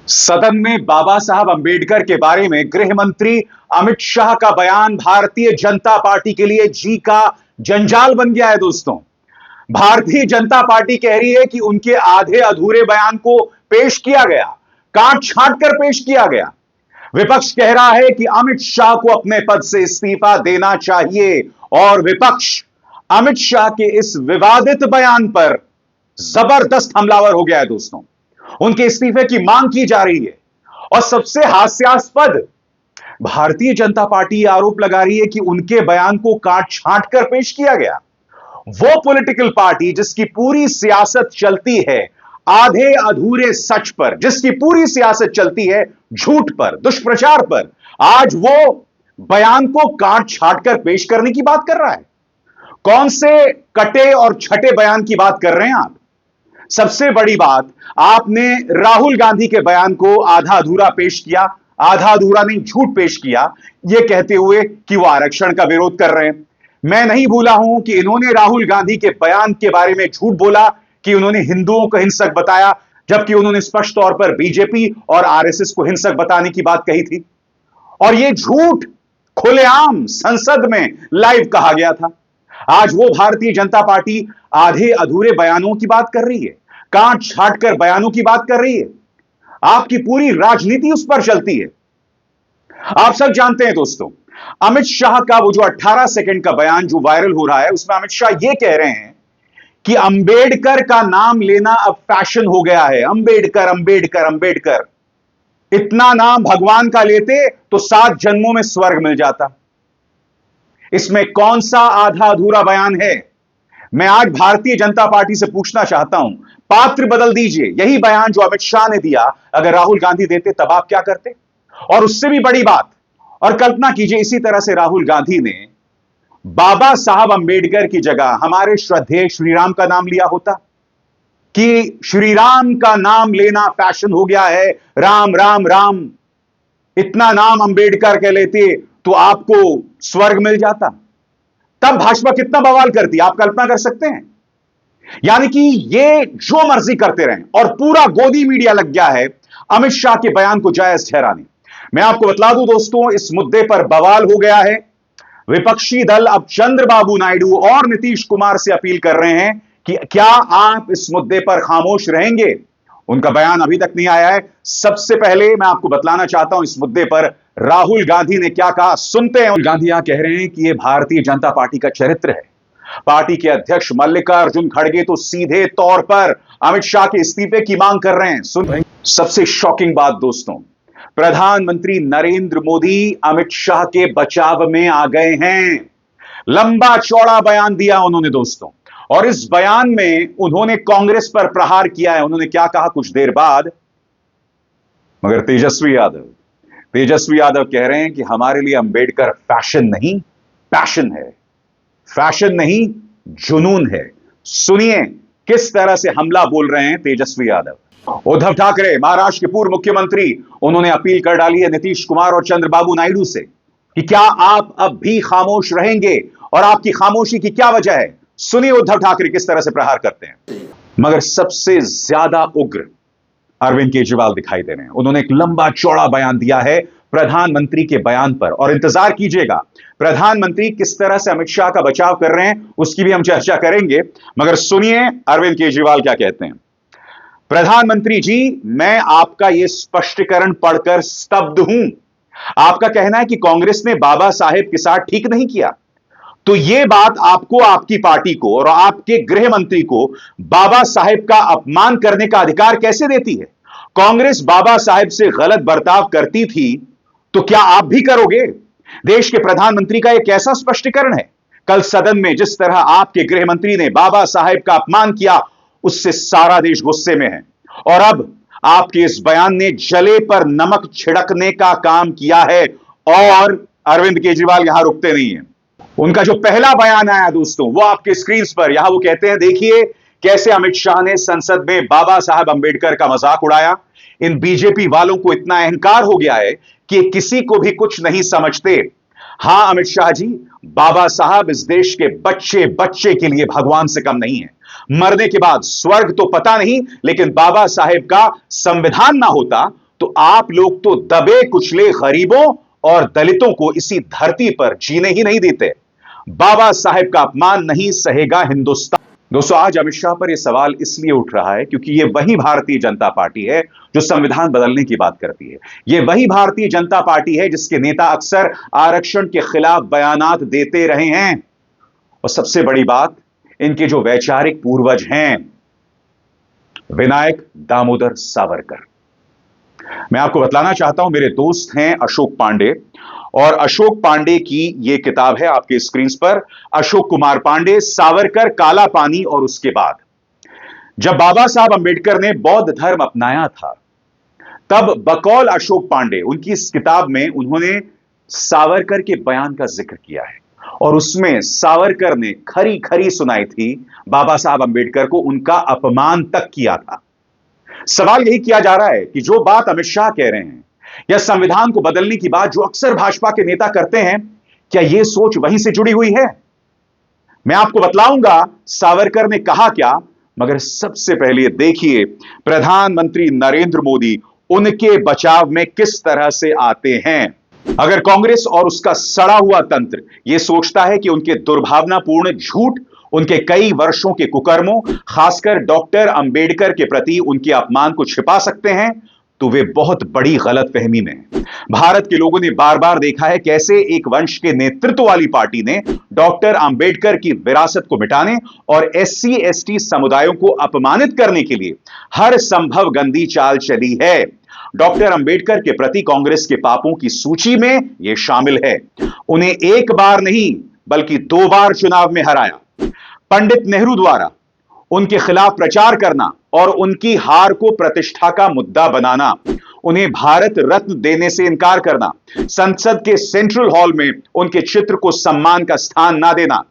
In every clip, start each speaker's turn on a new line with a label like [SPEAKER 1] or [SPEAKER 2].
[SPEAKER 1] सदन में बाबा साहब अंबेडकर के बारे में गृह मंत्री अमित शाह का बयान भारतीय जनता पार्टी के लिए जी का जंजाल बन गया है दोस्तों। भारतीय जनता पार्टी कह रही है कि उनके आधे अधूरे बयान को पेश किया गया, काट छांट कर पेश किया गया। विपक्ष कह रहा है कि अमित शाह को अपने पद से इस्तीफा देना चाहिए और विपक्ष अमित शाह के इस विवादित बयान पर जबरदस्त हमलावर हो गया है दोस्तों। उनके इस्तीफे की मांग की जा रही है और सबसे हास्यास्पद, भारतीय जनता पार्टी यह आरोप लगा रही है कि उनके बयान को काट छांट कर पेश किया गया। वो पॉलिटिकल पार्टी जिसकी पूरी सियासत चलती है आधे अधूरे सच पर, जिसकी पूरी सियासत चलती है झूठ पर, दुष्प्रचार पर, आज वो बयान को काट छांट कर पेश करने की बात कर रहा है। कौन से कटे और छटे बयान की बात कर रहे हैं आप? सबसे बड़ी बात, आपने राहुल गांधी के बयान को आधा अधूरा पेश किया, आधा अधूरा नहीं झूठ पेश किया, यह कहते हुए कि वो आरक्षण का विरोध कर रहे हैं। मैं नहीं भूला हूं कि इन्होंने राहुल गांधी के बयान के बारे में झूठ बोला कि उन्होंने हिंदुओं को हिंसक बताया, जबकि उन्होंने स्पष्ट तौर पर बीजेपी और आरएसएस को हिंसक बताने की बात कही थी। और यह झूठ खुलेआम संसद में लाइव कहा गया था। आज वो भारतीय जनता पार्टी आधे अधूरे बयानों की बात कर रही है, काट छाट कर बयानों की बात कर रही है। आपकी पूरी राजनीति उस पर चलती है। आप सब जानते हैं दोस्तों, अमित शाह का वो जो 18 सेकंड का बयान जो वायरल हो रहा है, उसमें अमित शाह ये कह रहे हैं कि अंबेडकर का नाम लेना अब फैशन हो गया है। अंबेडकर अंबेडकर अंबेडकर, इतना नाम भगवान का लेते तो 7 जन्मों में स्वर्ग मिल जाता। इसमें कौन सा आधा अधूरा बयान है? मैं आज भारतीय जनता पार्टी से पूछना चाहता हूं, पात्र बदल दीजिए। यही बयान जो अमित शाह ने दिया अगर राहुल गांधी देते तब आप क्या करते? और उससे भी बड़ी बात, और कल्पना कीजिए इसी तरह से राहुल गांधी ने बाबा साहब अंबेडकर की जगह हमारे श्रद्धेय श्रीराम का नाम लिया होता कि श्रीराम का नाम लेना फैशन हो गया है, राम राम राम, इतना नाम अंबेडकर के लेते तो आपको स्वर्ग मिल जाता, तब भाजपा कितना बवाल करती, आप कल्पना कर सकते हैं। यानी कि ये जो मर्जी करते रहें और पूरा गोदी मीडिया लग गया है अमित शाह के बयान को जायज ठहराने। मैं आपको बतला दूं दोस्तों, इस मुद्दे पर बवाल हो गया है। विपक्षी दल अब चंद्रबाबू नायडू और नीतीश कुमार से अपील कर रहे हैं कि क्या आप इस मुद्दे पर खामोश रहेंगे। उनका बयान अभी तक नहीं आया है। सबसे पहले मैं आपको बतलाना चाहता हूं इस मुद्दे पर राहुल गांधी ने क्या कहा, सुनते हैं। राहुल गांधी यहां कह रहे हैं कि यह भारतीय जनता पार्टी का चरित्र है। पार्टी के अध्यक्ष मल्लिकार्जुन खड़गे तो सीधे तौर पर अमित शाह के इस्तीफे की मांग कर रहे हैं। सुन, सबसे शॉकिंग बात दोस्तों, प्रधानमंत्री नरेंद्र मोदी अमित शाह के बचाव में आ गए हैं। लंबा चौड़ा बयान दिया उन्होंने दोस्तों, और इस बयान में उन्होंने कांग्रेस पर प्रहार किया है। उन्होंने क्या कहा कुछ देर बाद, मगर तेजस्वी यादव कह रहे हैं कि हमारे लिए अंबेडकर फैशन नहीं पैशन है, फैशन नहीं जुनून है। सुनिए किस तरह से हमला बोल रहे हैं तेजस्वी यादव। उद्धव ठाकरे महाराष्ट्र के पूर्व मुख्यमंत्री, उन्होंने अपील कर डाली है नीतीश कुमार और चंद्रबाबू नायडू से कि क्या आप अब भी खामोश रहेंगे और आपकी खामोशी की क्या वजह है। सुनिए उद्धव ठाकरे किस तरह से प्रहार करते हैं। मगर सबसे ज्यादा उग्र अरविंद केजरीवाल दिखाई दे रहे हैं। उन्होंने एक लंबा चौड़ा बयान दिया है प्रधानमंत्री के बयान पर, और इंतजार कीजिएगा प्रधानमंत्री किस तरह से अमित शाह का बचाव कर रहे हैं उसकी भी हम चर्चा करेंगे। मगर सुनिए अरविंद केजरीवाल क्या कहते हैं। प्रधानमंत्री जी, मैं आपका यह स्पष्टीकरण पढ़कर स्तब्ध हूं। आपका कहना है कि कांग्रेस ने बाबा साहेब के साथ ठीक नहीं किया, तो यह बात आपको, आपकी पार्टी को और आपके गृह मंत्री को बाबा साहेब का अपमान करने का अधिकार कैसे देती है? कांग्रेस बाबा साहेब से गलत बर्ताव करती थी तो क्या आप भी करोगे? देश के प्रधानमंत्री का यह कैसा स्पष्टीकरण है? कल सदन में जिस तरह आपके गृह मंत्री ने बाबा साहेब का अपमान किया, उससे सारा देश गुस्से में है। और अब आपके इस बयान ने जले पर नमक छिड़कने का काम किया है। और अरविंद केजरीवाल यहां रुकते नहीं है। उनका जो पहला बयान आया दोस्तों, वो आपके स्क्रीन पर, यहां वो कहते हैं, देखिए कैसे अमित शाह ने संसद में बाबा साहब अंबेडकर का मजाक उड़ाया। इन बीजेपी वालों को इतना अहंकार हो गया है कि किसी को भी कुछ नहीं समझते। हां अमित शाह जी, बाबा साहब इस देश के बच्चे बच्चे के लिए भगवान से कम नहीं है। मरने के बाद स्वर्ग तो पता नहीं, लेकिन बाबा साहेब का संविधान ना होता तो आप लोग तो दबे कुचले गरीबों और दलितों को इसी धरती पर जीने ही नहीं देते। बाबा साहेब का अपमान नहीं सहेगा हिंदुस्तान। दोस्तों, आज अमित शाह पर यह सवाल इसलिए उठ रहा है क्योंकि यह वही भारतीय जनता पार्टी है जो संविधान बदलने की बात करती है। यह वही भारतीय जनता पार्टी है जिसके नेता अक्सर आरक्षण के खिलाफ बयानात देते रहे हैं। और सबसे बड़ी बात, इनके जो वैचारिक पूर्वज हैं, विनायक दामोदर सावरकर। मैं आपको बतलाना चाहता हूं, मेरे दोस्त हैं अशोक पांडे, और अशोक पांडे की यह किताब है आपके स्क्रीन पर, अशोक कुमार पांडे, सावरकर, काला पानी और उसके बाद। जब बाबा साहब अंबेडकर ने बौद्ध धर्म अपनाया था, तब बकौल अशोक पांडे उनकी इस किताब में उन्होंने सावरकर के बयान का जिक्र किया है, और उसमें सावरकर ने खरी खरी सुनाई थी बाबा साहब अंबेडकर को, उनका अपमान तक किया था। सवाल यही किया जा रहा है कि जो बात अमित शाह कह रहे हैं या संविधान को बदलने की बात जो अक्सर भाजपा के नेता करते हैं, क्या यह सोच वहीं से जुड़ी हुई है? मैं आपको बतलाऊंगा सावरकर ने कहा क्या, मगर सबसे पहले देखिए प्रधानमंत्री नरेंद्र मोदी उनके बचाव में किस तरह से आते हैं। अगर कांग्रेस और उसका सड़ा हुआ तंत्र यह सोचता है कि उनके दुर्भावनापूर्ण झूठ, उनके कई वर्षों के कुकर्मों, खासकर डॉक्टर अंबेडकर के प्रति उनके अपमान को छिपा सकते हैं, तो वे बहुत बड़ी गलतफहमी में हैं। भारत के लोगों ने बार बार देखा है कैसे एक वंश के नेतृत्व वाली पार्टी ने डॉक्टर अंबेडकर की विरासत को मिटाने और एससी एसटी समुदायों को अपमानित करने के लिए हर संभव गंदी चाल चली है। डॉक्टर अंबेडकर के प्रति कांग्रेस के पापों की सूची में यह शामिल है। उन्हें एक बार नहीं बल्कि 2 बार चुनाव में हराया। पंडित नेहरू द्वारा उनके खिलाफ प्रचार करना और उनकी हार को प्रतिष्ठा का मुद्दा बनाना, उन्हें भारत रत्न देने से इनकार करना, संसद के सेंट्रल हॉल में उनके चित्र को सम्मान का स्थान ना देना।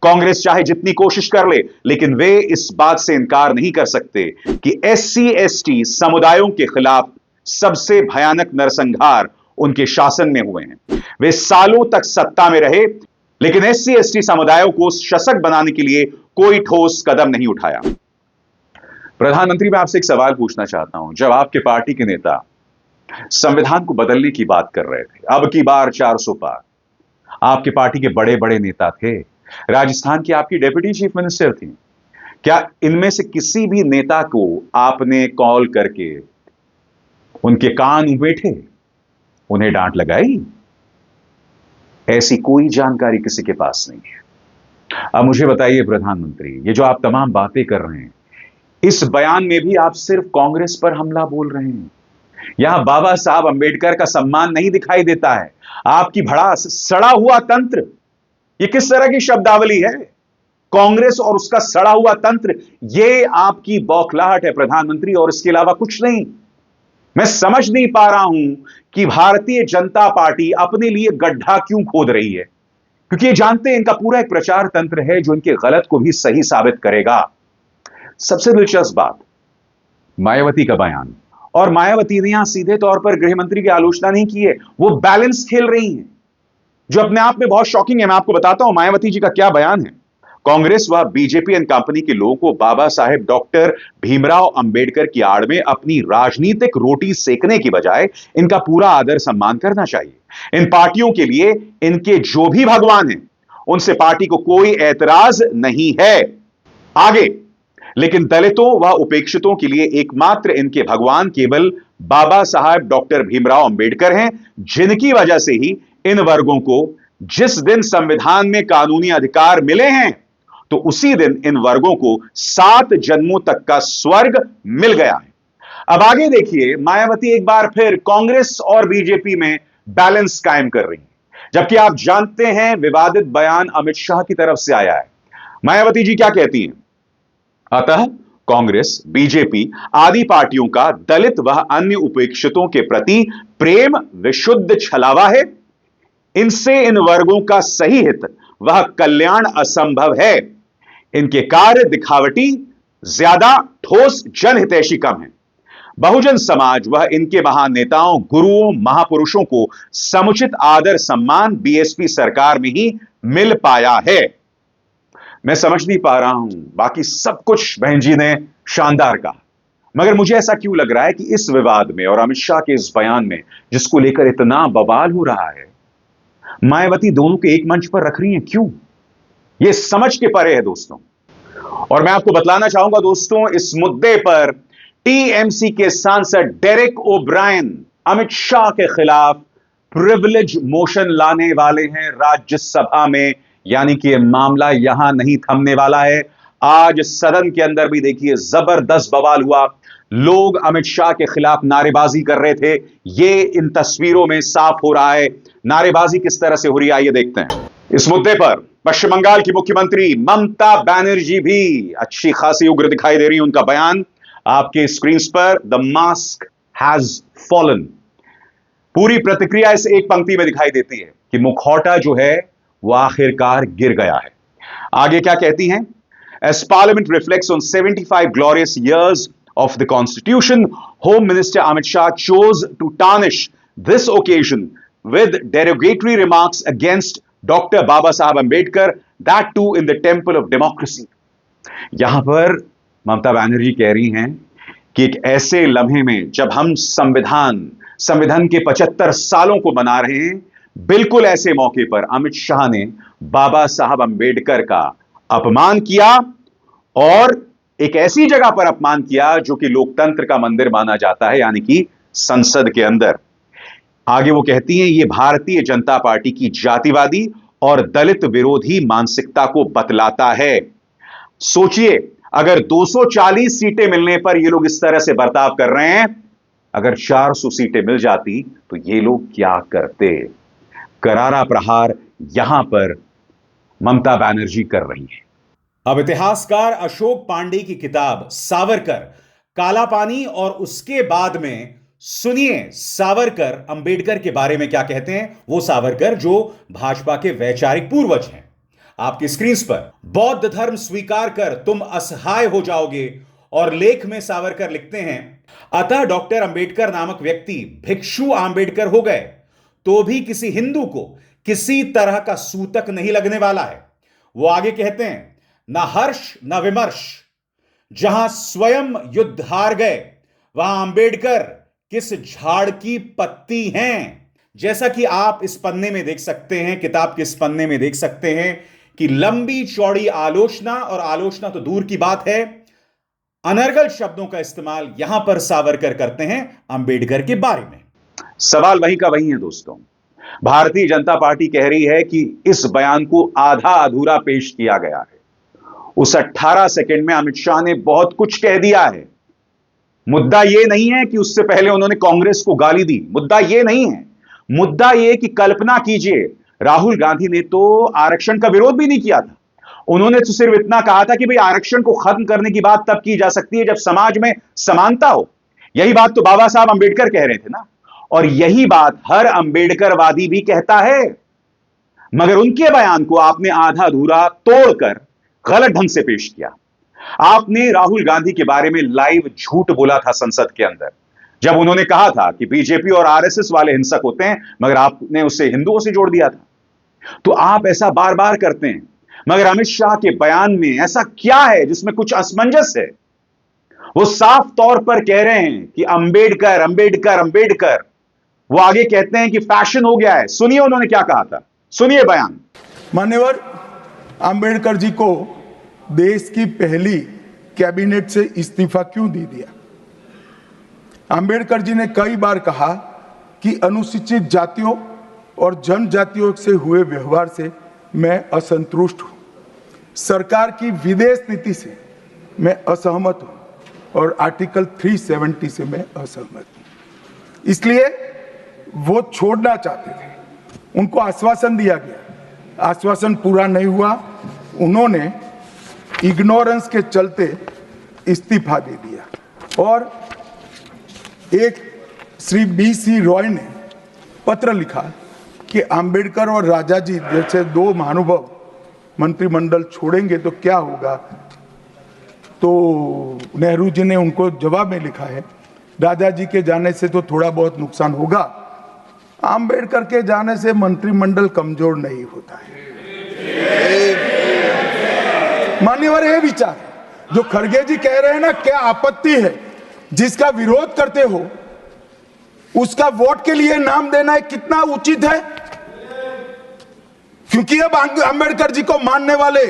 [SPEAKER 1] कांग्रेस चाहे जितनी कोशिश कर ले, लेकिन वे इस बात से इनकार नहीं कर सकते कि एससी एसटी समुदायों के खिलाफ सबसे भयानक नरसंहार उनके शासन में हुए हैं। वे सालों तक सत्ता में रहे, लेकिन एससी एसटी समुदायों को सशक्त बनाने के लिए कोई ठोस कदम नहीं उठाया। प्रधानमंत्री, मैं आपसे एक सवाल पूछना चाहता हूं। जब आपके पार्टी के नेता संविधान को बदलने की बात कर रहे थे, अब की बार 400 पार, आपके पार्टी के बड़े बड़े नेता थे, राजस्थान की आपकी डेप्यूटी चीफ मिनिस्टर थी, क्या इनमें से किसी भी नेता को आपने कॉल करके उनके कान उमेठे, उन्हें डांट लगाई? ऐसी कोई जानकारी किसी के पास नहीं है। अब मुझे बताइए प्रधानमंत्री, ये जो आप तमाम बातें कर रहे हैं, इस बयान में भी आप सिर्फ कांग्रेस पर हमला बोल रहे हैं। यहां बाबा साहब अंबेडकर का सम्मान नहीं दिखाई देता है। आपकी भड़ास, सड़ा हुआ तंत्र, ये किस तरह की शब्दावली है? कांग्रेस और उसका सड़ा हुआ तंत्र, ये आपकी बौखलाहट है प्रधानमंत्री, और इसके अलावा कुछ नहीं। मैं समझ नहीं पा रहा हूं कि भारतीय जनता पार्टी अपने लिए गड्ढा क्यों खोद रही है, क्योंकि ये जानते हैं इनका पूरा एक प्रचार तंत्र है जो इनके गलत को भी सही साबित करेगा। सबसे दिलचस्प बात, मायावती का बयान, और मायावती ने यहां सीधे तौर पर गृह मंत्री की आलोचना नहीं की है, वो बैलेंस खेल रही हैं, जो अपने आप में बहुत शॉकिंग है। मैं आपको बताता हूं मायावती जी का क्या बयान है। कांग्रेस व बीजेपी एंड कंपनी के लोगों को बाबा साहेब डॉक्टर भीमराव अंबेडकर की आड़ में अपनी राजनीतिक रोटी सेकने की बजाय इनका पूरा आदर सम्मान करना चाहिए। इन पार्टियों के लिए इनके जो भी भगवान हैं, उनसे पार्टी को कोई एतराज नहीं है। आगे, लेकिन दलितों व उपेक्षितों के लिए एकमात्र इनके भगवान केवल बाबा साहब डॉक्टर भीमराव अंबेडकर हैं, जिनकी वजह से ही इन वर्गों को जिस दिन संविधान में कानूनी अधिकार मिले हैं, तो उसी दिन इन वर्गों को 7 जन्मों तक का स्वर्ग मिल गया है। अब आगे देखिए, मायावती एक बार फिर कांग्रेस और बीजेपी में बैलेंस कायम कर रही है, जबकि आप जानते हैं विवादित बयान अमित शाह की तरफ से आया है। मायावती जी क्या कहती हैं? अतः कांग्रेस, बीजेपी आदि पार्टियों का दलित व अन्य उपेक्षितों के प्रति प्रेम विशुद्ध छलावा है। इनसे इन वर्गों का सही हित वह कल्याण असंभव है। इनके कार्य दिखावटी, ज्यादा ठोस जनहितैषी कम है। बहुजन समाज वह इनके महान नेताओं, गुरुओं, महापुरुषों को समुचित आदर सम्मान बीएसपी सरकार में ही मिल पाया है। मैं समझ नहीं पा रहा हूं, बाकी सब कुछ बहन जी ने शानदार कहा, मगर मुझे ऐसा क्यों लग रहा है कि इस विवाद में और अमित शाह के इस बयान में, जिसको लेकर इतना बवाल हो रहा है, मायावती दोनों के एक मंच पर रख रही हैं? क्यों? यह समझ के परे है दोस्तों। और मैं आपको बतलाना चाहूंगा दोस्तों, इस मुद्दे पर टीएमसी के सांसद डेरेक ओब्रायन अमित शाह के खिलाफ प्रिविलेज मोशन लाने वाले हैं राज्यसभा में, यानी कि यह मामला यहां नहीं थमने वाला है। आज सदन के अंदर भी देखिए जबरदस्त बवाल हुआ, लोग अमित शाह के खिलाफ नारेबाजी कर रहे थे। यह इन तस्वीरों में साफ हो रहा है। नारेबाजी किस तरह से हो रही है, आइए देखते हैं। इस मुद्दे पर पश्चिम बंगाल की मुख्यमंत्री ममता बनर्जी भी अच्छी खासी उग्र दिखाई दे रही है। उनका बयान आपके स्क्रीन पर, द मास्क हैज फॉलन। पूरी प्रतिक्रिया इस एक पंक्ति में दिखाई देती है कि मुखौटा जो है वह आखिरकार गिर गया है। आगे क्या कहती हैं? As Parliament reflects on 75 glorious years of the Constitution, Home Minister Amit Shah chose to tarnish this occasion with derogatory remarks against Dr. Baba Saheb Ambedkar, that too in the temple of democracy. यहां पर ममता बनर्जी कह रही हैं कि एक ऐसे लम्हे में जब हम संविधान के 75 सालों को मना रहे हैं, बिल्कुल ऐसे मौके पर अमित शाह ने बाबा साहब अंबेडकर का अपमान किया, और एक ऐसी जगह पर अपमान किया जो कि लोकतंत्र का मंदिर माना जाता है, यानी कि संसद के अंदर। आगे वो कहती हैं, यह भारतीय जनता पार्टी की जातिवादी और दलित विरोधी मानसिकता को बतलाता है। सोचिए, अगर 240 सीटें मिलने पर ये लोग इस तरह से बर्ताव कर रहे हैं, अगर 400 सीटें मिल जाती तो ये लोग क्या करते? करारा प्रहार यहां पर ममता बनर्जी कर रही है।
[SPEAKER 2] अब इतिहासकार अशोक पांडे की किताब सावरकर, काला पानी और उसके बाद में सुनिए सावरकर अंबेडकर के बारे में क्या कहते हैं। वो सावरकर जो भाजपा के वैचारिक पूर्वज हैं। आपकी स्क्रीन पर, बौद्ध धर्म स्वीकार कर तुम असहाय हो जाओगे। और लेख में सावरकर लिखते हैं, अतः डॉक्टर अंबेडकर नामक व्यक्ति भिक्षु आंबेडकर हो गए तो भी किसी हिंदू को किसी तरह का सूतक नहीं लगने वाला है। वो आगे कहते हैं, न हर्ष न विमर्श, जहां स्वयं युद्ध हार गए वहां अंबेडकर किस झाड़ की पत्ती हैं। जैसा कि आप इस पन्ने में देख सकते हैं, किताब के इस पन्ने में देख सकते हैं कि लंबी चौड़ी आलोचना, और आलोचना तो दूर की बात है, अनर्गल शब्दों का इस्तेमाल यहां पर सावरकर करते हैं अंबेडकर के बारे में।
[SPEAKER 1] सवाल वही का वही है दोस्तों। भारतीय जनता पार्टी कह रही है कि इस बयान को आधा अधूरा पेश किया गया है। उस 18 सेकंड में अमित शाह ने बहुत कुछ कह दिया है। मुद्दा यह नहीं है कि उससे पहले उन्होंने कांग्रेस को गाली दी, मुद्दा यह नहीं है। मुद्दा यह कि कल्पना कीजिए, राहुल गांधी ने तो आरक्षण का विरोध भी नहीं किया था। उन्होंने तो सिर्फ इतना कहा था कि भाई आरक्षण को खत्म करने की बात तब की जा सकती है जब समाज में समानता हो। यही बात तो बाबा साहब अंबेडकर कह रहे थे ना, और यही बात हर अंबेडकरवादी भी कहता है। मगर उनके बयान को आपने आधा अधूरा तोड़कर गलत ढंग से पेश किया। आपने राहुल गांधी के बारे में लाइव झूठ बोला था संसद के अंदर, जब उन्होंने कहा था कि बीजेपी और आरएसएस वाले हिंसक होते हैं, मगर आपने उसे हिंदुओं से जोड़ दिया था। तो आप ऐसा बार बार करते हैं, मगर अमित शाह के बयान में ऐसा क्या है जिसमें कुछ असमंजस है? वो साफ तौर पर कह रहे हैं कि अंबेडकर अंबेडकर अंबेडकर। वो आगे कहते हैं कि फैशन हो गया है। सुनिए उन्होंने क्या कहा था, सुनिए बयान।
[SPEAKER 3] मान्यवर अंबेडकर जी को देश की पहली कैबिनेट से इस्तीफा क्यों दे दिया? अंबेडकर जी ने कई बार कहा कि अनुसूचित जातियों और जनजातियों से हुए व्यवहार से मैं असंतुष्ट हूं। सरकार की विदेश नीति से मैं असहमत हूं और आर्टिकल 370 से मैं असहमत हूं। इसलिए वो छोड़ना चाहते थे। उनको आश्वासन दिया गया, आश्वासन पूरा नहीं हुआ। उन्होंने इग्नोरेंस के चलते इस्तीफा दे दिया। और एक श्री BC रॉय ने पत्र लिखा कि अंबेडकर और राजा जी जैसे दो महानुभाव मंत्रिमंडल छोड़ेंगे तो क्या होगा। तो नेहरू जी ने उनको जवाब में लिखा है, राजा जी के जाने से तो थोड़ा बहुत नुकसान होगा, अंबेडकर के जाने से मंत्रिमंडल कमजोर नहीं होता है। मान्यवर, ये विचार जो खड़गे जी कह रहे हैं ना, क्या आपत्ति है जिसका विरोध करते हो उसका वोट के लिए नाम देना कितना उचित है? क्योंकि अब अंबेडकर जी को मानने वाले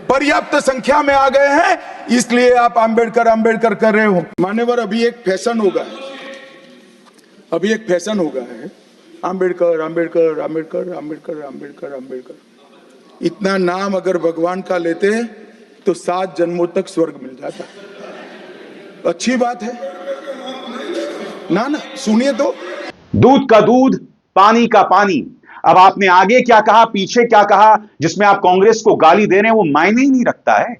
[SPEAKER 3] पर्याप्त संख्या में आ गए हैं, इसलिए आप अंबेडकर अंबेडकर कर रहे हो। मान्यवर, अभी एक फैशन होगा है अंबेडकर अंबेडकर अंबेडकर अंबेडकर अंबेडकर अंबेडकर। इतना नाम अगर भगवान का लेते तो 7 जन्मों तक स्वर्ग मिल जाता। अच्छी बात है ना? सुनिए तो।
[SPEAKER 1] दूध का दूध, पानी का पानी। अब आपने आगे क्या कहा, पीछे क्या कहा, जिसमें आप कांग्रेस को गाली दे रहे हैं, वो मायने ही नहीं रखता है।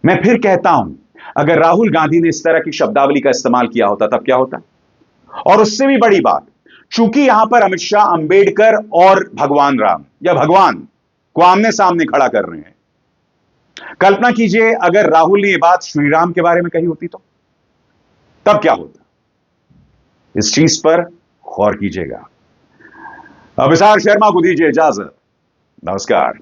[SPEAKER 1] मैं फिर कहता हूं, अगर राहुल गांधी ने इस तरह की शब्दावली का इस्तेमाल किया होता तब क्या होता? और उससे भी बड़ी बात, चूंकि यहां पर अमित शाह अंबेडकर और भगवान राम या भगवान को आमने सामने खड़ा कर रहे हैं, कल्पना कीजिए अगर राहुल ने यह बात श्री राम के बारे में कही होती तो तब क्या होता? इस चीज पर गौर कीजिएगा। अभिसार शर्मा को दीजिए इजाजत। नमस्कार।